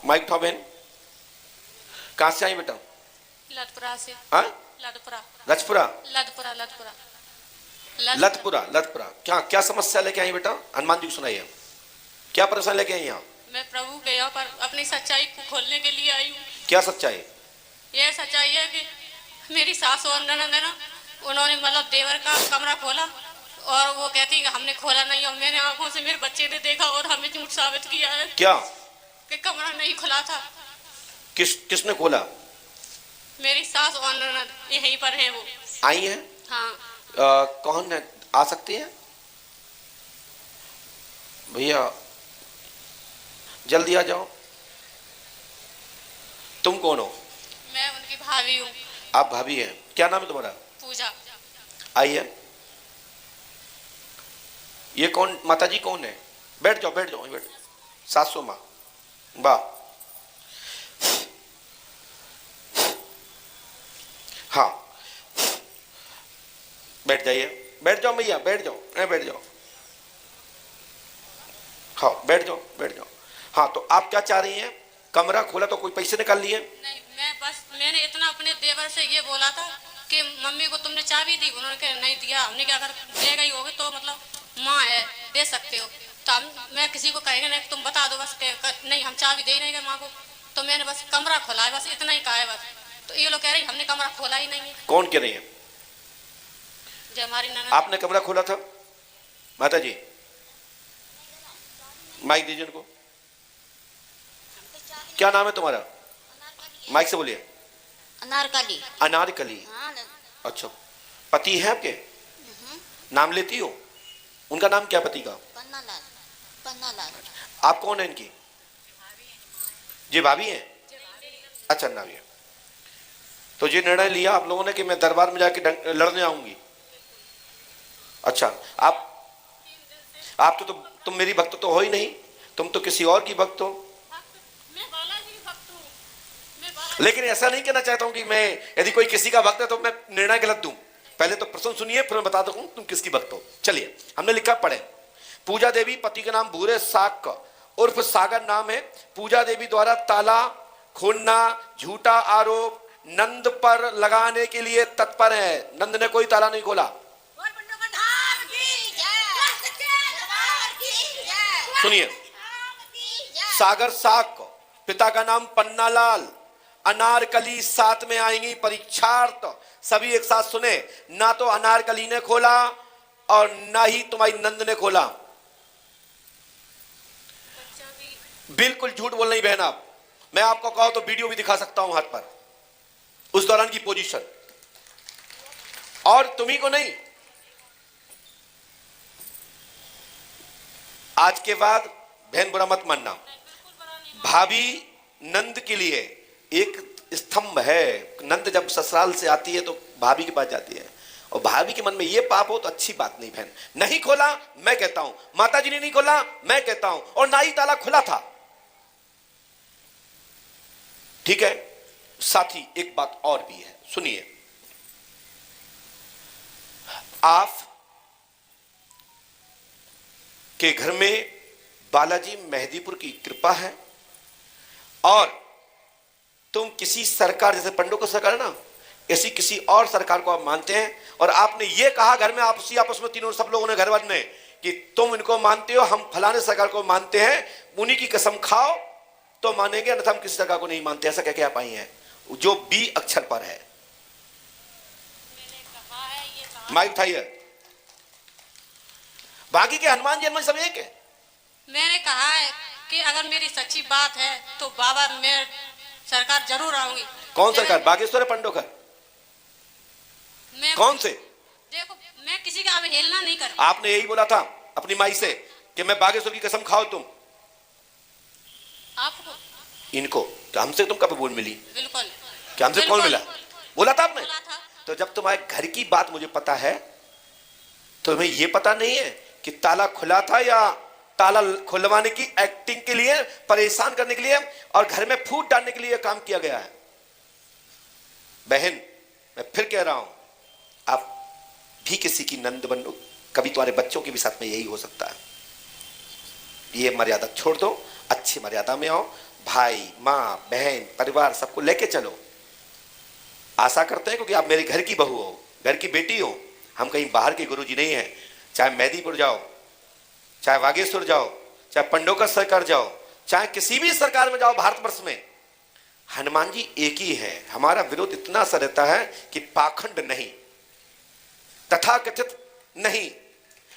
Mic उठाओ बहन। कहां से आई बेटा? लतपुरा से। हाँ? लतपुरा। लजपुरा। लतपुरा लतपुरा लतपुरा लतपुरा। क्या क्या समस्या लेके आई बेटा? हनुमान जी को सुनाइए, क्या परेशानी लेके आई यहाँ? मैं प्रभु के यहाँ पर अपनी सच्चाई को खोलने के लिए आई हूँ। क्या सच्चाई? यह सच्चाई है कि मेरी सास और ननद है ना, उन्होंने मतलब देवर का कमरा खोला और वो कहती है कि हमने खोला नहीं, और मैंने आंखों से मेरे बच्चे ने देखा और हमें झूठ साबित किया है। क्या? कि कमरा नहीं खुला था। किसने खोला? मेरी सास और ननद यहीं पर है, वो आई है। हाँ। कौन है? आ सकती है भैया, जल्दी आ जाओ। तुम कौन हो? मैं उनकी भाभी हूँ। आप भाभी हैं? क्या नाम है तुम्हारा? पूजा। आइए। ये कौन माता जी कौन है? बैठ जाओ बैठ जाओ बैठ। सासू माँ। वाह। हाँ बैठ जाइए, बैठ जाओ भैया, बैठ जाओ, बैठ जाओ। हाँ बैठ जाओ बैठ जाओ। हाँ तो आप क्या चाह रही हैं? कमरा खोला तो कोई पैसे निकाल लिए? नहीं, मैंने इतना अपने देवर से ये बोला था कि मम्मी को तुमने चाबी दी, उन्होंने कहा नहीं दिया। हमने कहा अगर दे गई होगी तो मतलब माँ है, दे सकते हो। तो मैं किसी को कहेंगे नहीं, तुम बता दो बस नहीं हम चाबी दे ही नहीं गए माँ को। तो मैंने बस कमरा खोला है, बस इतना ही कहा है बस। तो ये लोग कह रहे हमने कमरा खोला ही नहीं है। कौन कह रही है? जो हमारी ननद। आपने कमरा खोला था? माता जी माइक दीजिए उनको। क्या नाम है तुम्हारा? माइक से बोलिए। अनारकली। अनारकली। हाँ। अच्छा, पति है आपके? नाम लेती हो? उनका नाम क्या पति का? पन्नालाल। पन्नालाल। आप कौन है इनकी? जी भाभी हैं? अच्छा नाभी है। तो ये निर्णय लिया आप लोगों ने कि मैं दरबार में जाके लड़ने आऊंगी? अच्छा, आप तो तुम मेरी भक्त तो हो ही नहीं, तुम तो किसी और की भक्त हो। लेकिन ऐसा नहीं कहना चाहता हूं कि मैं यदि कोई किसी का भक्त है तो मैं निर्णय गलत दूं। पहले तो प्रश्न सुनिए फिर मैं बता दूं तुम किसकी भक्त हो। चलिए हमने लिखा पढ़े। पूजा देवी, पति का नाम भूरे साक उर्फ सागर नाम है। पूजा देवी द्वारा ताला खोलना झूठा आरोप नंद पर लगाने के लिए तत्पर है। नंद ने कोई ताला नहीं खोला। सुनिए, सागर साक, पिता का नाम पन्नालाल, अनारकली साथ में आएंगी परीक्षार्थ। सभी एक साथ सुने। ना तो अनारकली ने खोला और ना ही तुम्हारी नंद ने खोला। बिल्कुल झूठ बोल नहीं बहन आप। मैं आपको कहो तो वीडियो भी दिखा सकता हूं हाथ पर, उस दौरान की पोजीशन। और तुम्ही को नहीं। आज के बाद बहन बुरा मत मानना। भाभी नंद के लिए एक स्तंभ है। नंद जब ससुराल से आती है तो भाभी के पास जाती है, और भाभी के मन में ये पाप हो तो अच्छी बात नहीं। बहन नहीं खोला मैं कहता हूं, माता जी ने नहीं खोला मैं कहता हूं, और ना ही ताला खुला था। ठीक है। साथ ही एक बात और भी है, सुनिए। आप के घर में बालाजी मेहदीपुर की कृपा है, और तुम किसी सरकार, जैसे पंडों की सरकार है ना, ऐसी किसी और सरकार को आप मानते हैं। और आपने ये कहा घर में आपस में तीनों सब लोगों ने घर भर में कि तुम इनको मानते हो, हम फलाने सरकार को मानते हैं, उन्हीं की कसम खाओ तो मानेंगे, अन्यथा हम किसी सरकार को नहीं मानते। ऐसा कह के आप आई हैं जो बी अक्षर पर है। माइक उठाइए। बाकी के हनुमान जी हनुमान सब एक है। मैंने कहा है कि अगर मेरी सच्ची बात है तो बाबा मैं सरकार जरूर आऊंगी। कौन सरकार? बागेश्वर पंडोकर? कौन से? देखो मैं किसी का अवहेलना नहीं कर। आपने यही बोला था अपनी माई से कि मैं बागेश्वर की कसम खाओ तुम। आपको? इनको? क्या हमसे तुम कब बोल मिली? बिल्कुल। क्या हमसे कौन मिला? बोला था आपने? बोला था। तो जब तुम्हारे घर की बात मुझे पता है तो तुम्हें यह पता नहीं है कि ताला खुला था या ताला खुलवाने की एक्टिंग के लिए, परेशान करने के लिए और घर में फूट डालने के लिए काम किया गया है। बहन मैं फिर कह रहा हूं, आप भी किसी की नंद बनो, कभी तुम्हारे बच्चों के भी साथ में यही हो सकता है। ये मर्यादा छोड़ दो, अच्छी मर्यादा में आओ, भाई माँ बहन परिवार सबको लेके चलो। आशा करते हैं क्योंकि आप मेरे घर की बहू हो, घर की बेटी हो, हम कहीं बाहर के गुरुजी नहीं हैं। चाहे मेहदीपुर जाओ, चाहे बागेश्वर जाओ, चाहे पंडोकर सरकार जाओ, चाहे किसी भी सरकार में जाओ भारतवर्ष में, हनुमान जी एक ही है। हमारा विरोध इतना सा रहता है कि पाखंड नहीं, तथाकथित नहीं।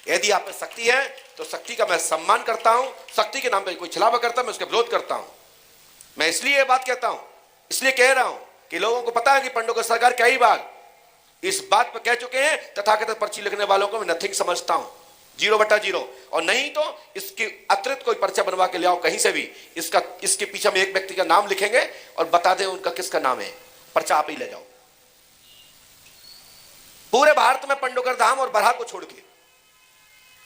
यदि आप में शक्ति है तो शक्ति का मैं सम्मान करता हूं, शक्ति के नाम पर कोई छलावा करता है मैं उसका विरोध करता हूं। मैं इसलिए ये बात कहता हूं, इसलिए कह रहा हूं कि लोगों को पता है कि पंडोकर सरकार कई बार इस बात पर कह चुके हैं, तथाकथित पर्ची लिखने वालों को मैं नथिंग समझता हूं, 0/0। और नहीं तो इसके अतिरिक्त कोई पर्चा बनवा के ले आओ कहीं से भी, इसके पीछे में एक व्यक्ति का नाम लिखेंगे और बता दें उनका किसका नाम है, पर्चा आप ही ले जाओ। पूरे भारत में पंडोकर धाम और बरहा को छोड़ के,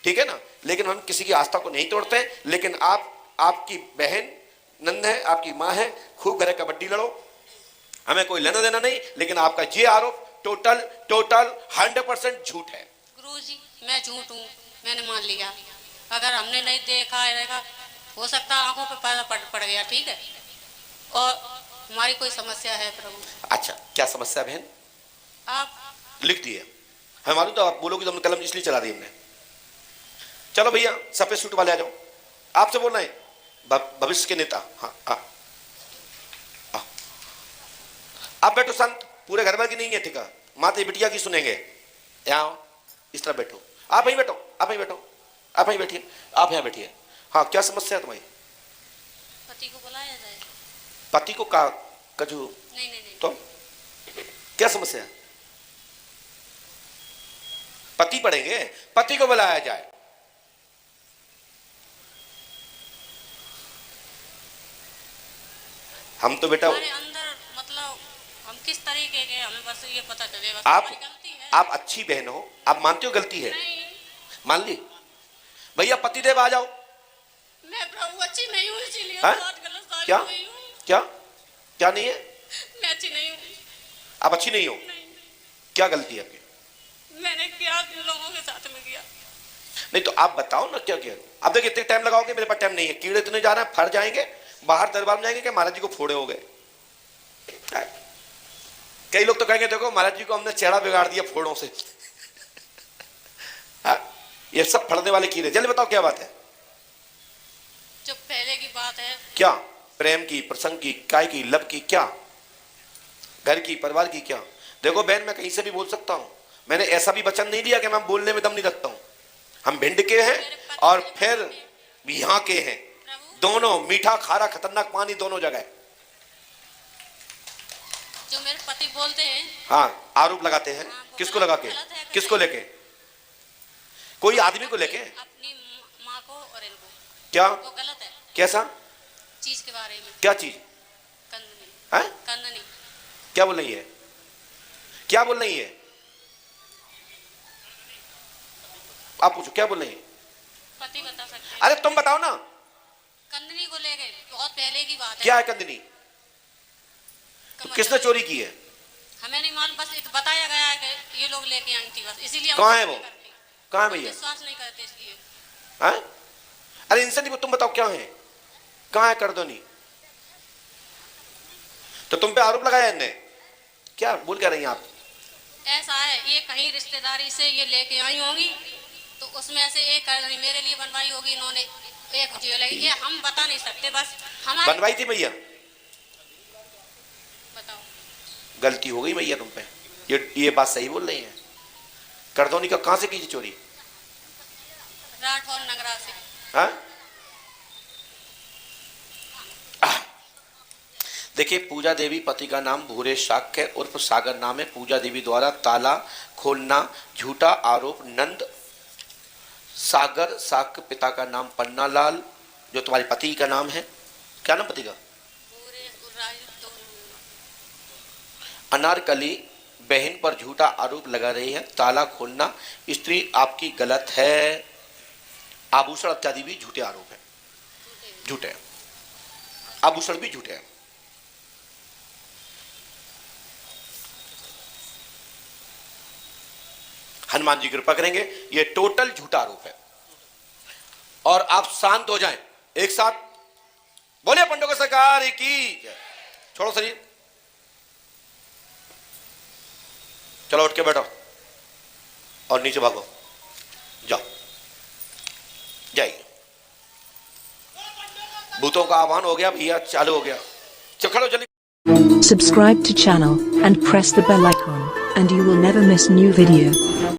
ठीक है ना। लेकिन हम किसी की आस्था को नहीं तोड़ते। लेकिन आपकी बहन नंद है, आपकी मां है, खूब घर कबड्डी लड़ो, हमें कोई लेना देना नहीं। लेकिन आपका ये आरोप टोटल 100% झूठ है। गुरुजी मैं झूठ हूँ, मैंने मान लिया। अगर हमने नहीं देखा रहेगा, हो सकता आंखों पे पर्दा पड़ गया, ठीक है। और हमारी कोई समस्या है प्रभु। अच्छा क्या समस्या बहन? आप लिख दिए, हम मालूम तो आप बोलोगे तो हमने कलम इसलिए चला दी हमने। चलो भैया सफेद सूट वाले आ जाओ, आपसे बोलना है भविष्य के नेता। हाँ हाँ आप बैठो संत, पूरे घर भर की नहीं है ठीक है, माता बिटिया की सुनेंगे। यहाँ इस तरह बैठो, आप वहीं बैठो, आप वहीं बैठो, आप वहीं बैठिए, आप यहाँ बैठिए। हाँ क्या समस्या है तुम्हारी? पति को बुलाया जाए। पति को का कजू नहीं नहीं नहीं। तो क्या समस्या है? पति पढ़ेंगे, पति को बुलाया जाए। हम तो बेटा हमारे अंदर मतलब हम किस तरीके के, हमें बस ये पता चले बस आप हमारी गलती है। आप अच्छी बहन हो, आप मानते हो गलती है? नहीं मान ली भैया, पतिदेव आ जाओ। मैं प्रभु अच्छी नहीं हूँ, इसीलिए हाँ? बहुत गलत साबित क्या हुई हूँ। क्या क्या नहीं है? मैं अच्छी नहीं हूँ। आप अच्छी नहीं हो? नहीं क्या गलती है आपकी? मैंने किया इन लोगों के साथ में किया। नहीं तो आप बताओ ना क्या किया। आप देखिए इतने टाइम लगाओगे, मेरे पास टाइम नहीं है। कीड़े इतने जा रहे हैं, फट जाएंगे, बाहर दरबार में जाएंगे कि महाराज जी को फोड़े हो गए। कई लोग तो कहेंगे देखो महाराज जी को हमने चेहरा बिगाड़ दिया फोड़ों से। ये सब फड़ने वाले कीड़े। जल्दी बताओ क्या बात है? जो पहले की बात है, क्या प्रेम की, प्रसंग की, काय की, लब की, क्या घर की, परिवार की, क्या? देखो बहन मैं कहीं से भी बोल सकता हूं, मैंने ऐसा भी वचन नहीं दिया कि मैं बोलने में दम नहीं रखता हूं। हम भिंड के हैं और फिर यहाँ के हैं, दोनों मीठा खारा खतरनाक पानी दोनों जगह। जो मेरे पति बोलते हैं, हाँ आरोप लगाते हैं। हाँ, किसको लगा के? गलत है, किसको लेके? कोई आदमी को लेके? अपनी माँ को और इनको। क्या वो गलत है कैसा चीज के बारे में। क्या चीज कंदनी है? कंदनी क्या बोल रही है? क्या बोल रही है? आप पूछो क्या बोल रही है? पति बता सकते हैं। अरे तुम बताओ ना। कंदनी को ले गए, बहुत पहले की बात है। क्या है कंदनी? तो किसने चोरी की है? हमें नहीं मालूम, बस एक बताया गया है कि ये लोग लेके आई थी, बस इसीलिए हम कहाँ है नहीं वो? करते। कहाँ है हम भैया? विश्वास नहीं करते इसलिए। हैं? अरे इनसे नहीं, तुम बताओ क्या है? कहाँ है कर दो नहीं? तो तुम पे आरोप लगाया इनने? क्या बोल क्या रही हैं आप? ऐसा है, ये कहीं रिश्तेदारी से ये लेके आई होंगी, तो उसमें से एक करनी मेरे लिए बनवाई होगी इन्होंने, एक मुझे लगी। ये हम बता नहीं सकते, बस हमारे। बनवाई थी भैया? बताओ। गलती हो गई भैया तुम पे। ये बात सही बोल रही है। करदौनी का कहां से की चोरी? राठौर नगरा से। हाँ? देखिए पूजा देवी, पति का नाम भूरे शाक्य उर्फ सागर नाम है। पूजा देवी द्वारा ताला खोलना झूठा आरोप। नंद सागर शाक्य, पिता का नाम पन्ना लाल, जो तुम्हारे पति का नाम है। क्या नाम पति का? अनारकली बहन पर झूठा आरोप लगा रही है। ताला खोलना स्त्री आपकी गलत है। आभूषण इत्यादि भी झूठे आरोप है, झूठे। आभूषण भी झूठे हैं। हनुमान जी कृपा करेंगे। ये टोटल झूठा आरोप है और आप शांत हो जाएं। एक साथ बोलिए पंडों सरकार की। छोड़ो शरीर, चलो उठ के बैठो और नीचे भागो, जाओ, जाइए। भूतों का आह्वान हो गया भैया, चालू हो गया। चलो जल्दी। Subscribe to channel and press the bell icon and you will never miss new video.